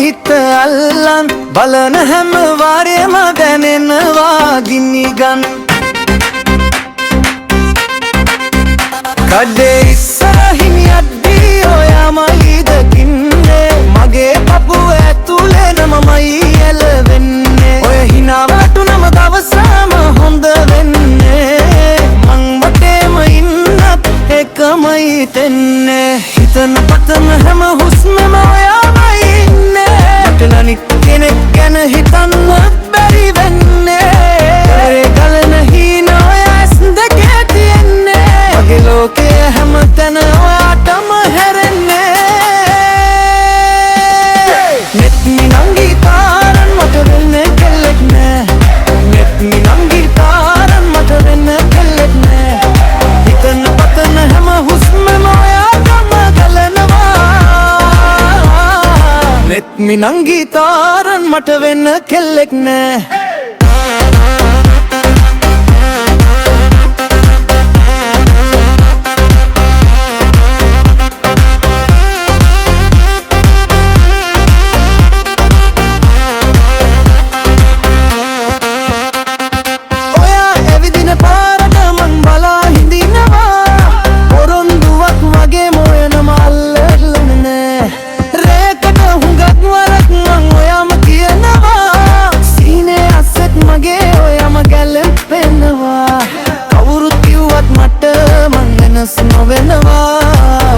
හිත අල්ලන් බලන හැම වාරෙම දැනෙනවා ගිනිගන් කඩේ ඉස්සරහින් යද්දී ඔයාමයි දකින්නේ මගේ පපුව ඇතුලේ නමමයි එළවෙන්නේ ඔය හිනා වැටුනම දවසම හොඳ වෙන්නේ මං වටේම ඉන්නත් එකමයි තෙන්නේ හිතන පතන හැම හුස්මම ඔයාමයි ඉන්නේ මට අනිත් කෙනෙක් ගැන හිතන්නත් බැරි වෙන්නේ කරේ ගලන හීන ඔය ඇස් දෙකේ තියෙන්නේ මගේ ලෝකේ හැමතැන ඔයාටම හැරෙන්නේ නෙත් මිනංගි තාරන් මට වෙන්නේ කෙල්ලෙක් නෑ නෙත් මිනංගි තාරන් මට වෙන්නේ කෙල්ලෙක් නෑ හිතන පතන හැම හුස්මම ඔයාටම ගලනවා නෙත් මිනංගි තාරන් මට වෙන්න කෙල්ලෙක් නෑ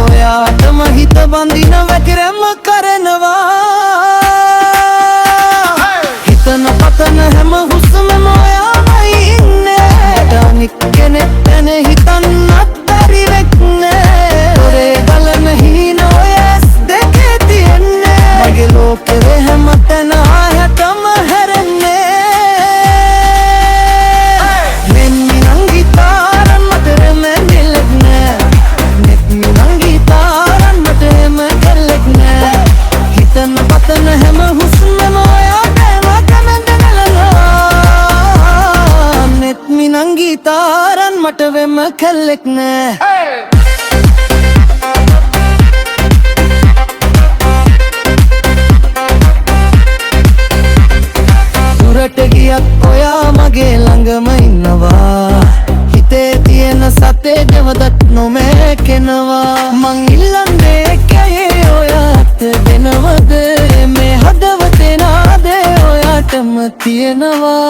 ඔයාටම හිත බඳින වැකිරෙම කරනවා හිතන පතන හැම හුස්මම ඔයාමයි ඉන්නේ අනිත් කෙනෙක් ගැන හිතන්නත් බැරි වෙන්නේ ඔරේ ගලන හීන ඔය ඇස් දෙකේ තියෙන්නේ මගේ ලෝකේ හැමතැන ආයතම හැරෙන්නේ තාරන් මට වෙම කෙල්ලෙක් නෑ දුරට ගියත් ඔයා මගේ ළඟම ඉන්නවා හිතේ තියෙන සතේ දෙවදත් නොමෑකෙනවා මං ඉල්ලන්නේ කයේ ඔයාට දෙනවද මේ හදවතේ නාදේ ඔයාටම තියෙනවා